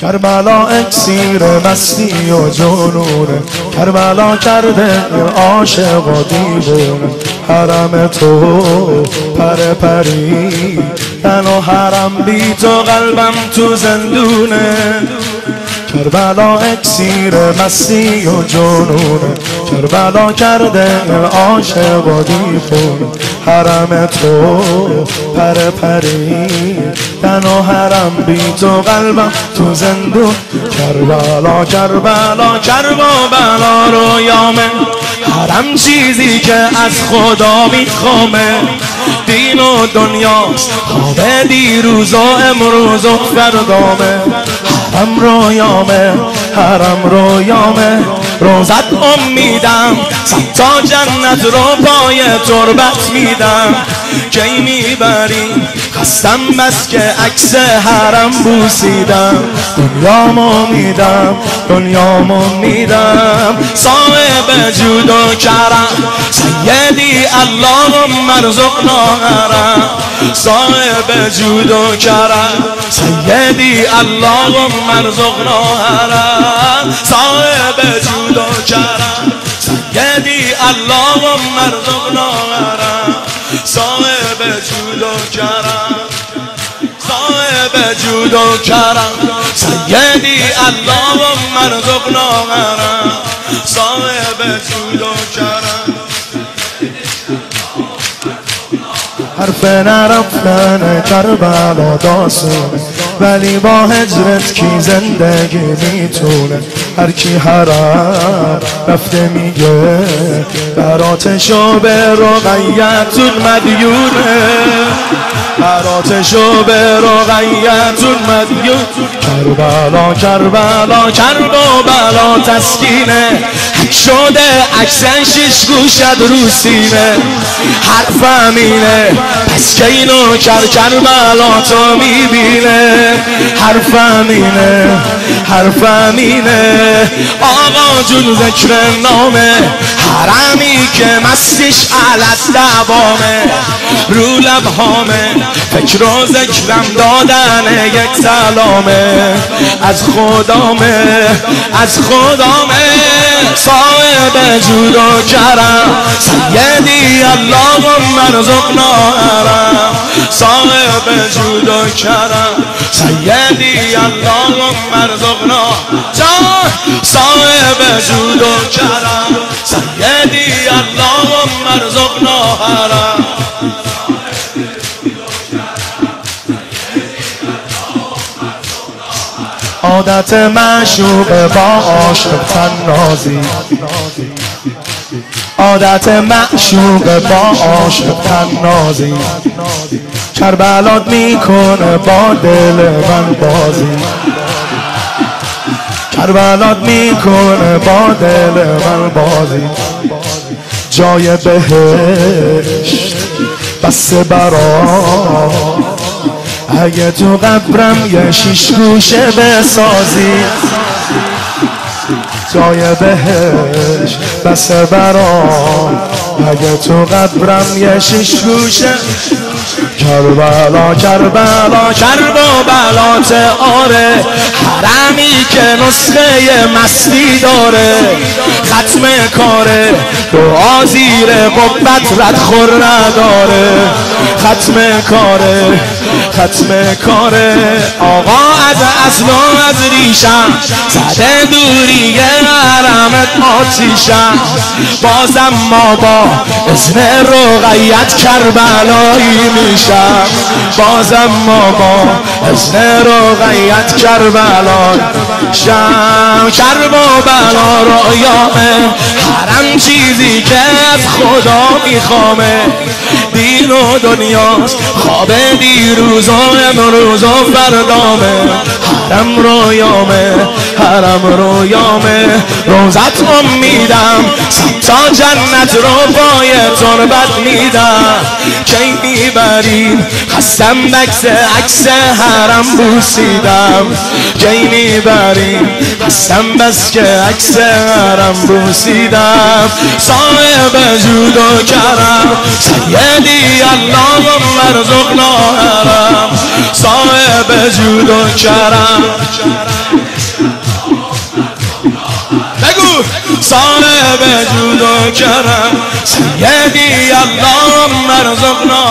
کربلا اکسیر مستی و جنونه، کربلا کرده عاشق و دیوونه. حرم تو پر پری تن و حرم بی تو قلبم تو زندونه. کربلا اکسیر مستی و جنونه، کربلا کرده عاشق و دیوونه. حرم تو پر پری تن و حرم بی تو قلبم تو زندون. کربلا کربلا کربلا رویامه، حرم چیزی که از خدا میخوامه. دین و دنیاست خواب دیروز و امروز و فردامه. حرم رویامه حرم رویامه، روزت امیدم صد تا جنت رو پای تربت میدم. کی میبری خستم بس که عکس حرم بوسیدم. دنیامو میدم دنیامو میدم، صاحب جود و کرم سیدی اللهم ارزقنا حرم. صاحب جود و کرم سیدی اللهم ارزقنا حرم. صاحب جود و کرم سیدی اللهم ارزقنا حرم. صاحب جود و کرم صاحب جود و کرم سیدی اللهم ارزقنا حرم. صاحب جود و کرم. حرف نرفتن کربلا داستونه، ولی با هجرت کی زندگی میتونه. هر کی حرم رفته میگه براتشو به رقیتون مدیونه. براتشو به رقیتون مدیون. کربلا کربلا کربلا تسکینه، حک شده عکسن شش گوشت رو سینه. حرف امینه پس که اینو کربلا تو میبینه. حرف امینه حرف امینه، آقا جون ذکر نامه. حرمی که مستش علت دوامه، رو لبهامه فکر و ذکرم دادن یک سلامه. از خدامه از خدامه، صاحب جود و کرم سیدی اللهم ارزقنا حرم. صاحب جود و کرم سیدی اللهم ارزقنا جان. صاحب جود و کرم سیدی اللهم ارزقنا حرم. عادت معشوق با عاشق تنازی، عادت معشوق با عاشق تنازی. کربلات میکنه با دل من بازی. کربلات میکنه با دل من بازی. جای بهشت بس برا، اگه تو قبرم یه شیش گوشه بسازی. جای بهشت بس برام، اگه تو قبرم یه شیش گوشه. کربلا کربلا کربلا آره، حرمی که نسخه مستی داره. ختم کاره دعا زیر قبت ردخور نداره. ختم کاره ختم کاره، آقا از اصل و از ریشم زده دوری حرمت آتیشم. بازم ما با اذن رقیت کربلایی میشم. بازم ما با اذن رقیت کربلایی شم. کربلا رویامه، حرم چیزی که از خدا میخوامه. دین و دنیاست خواب دیروز و امروز و فردامه. حرم رویامه حرم رویامه، روزت امیدم صد تا جنت رو پای تربت میدم. کی میبریم خستم عکس حرم بوسیدم. کی میبریم خستم بس که عکس حرم بوسیدم. صاحب جود و کرم سیدی اللهم ارزقنا حرم. صاحب جود و کرم بگو صاحب جود و کرم سیدی اللهم ارزقنا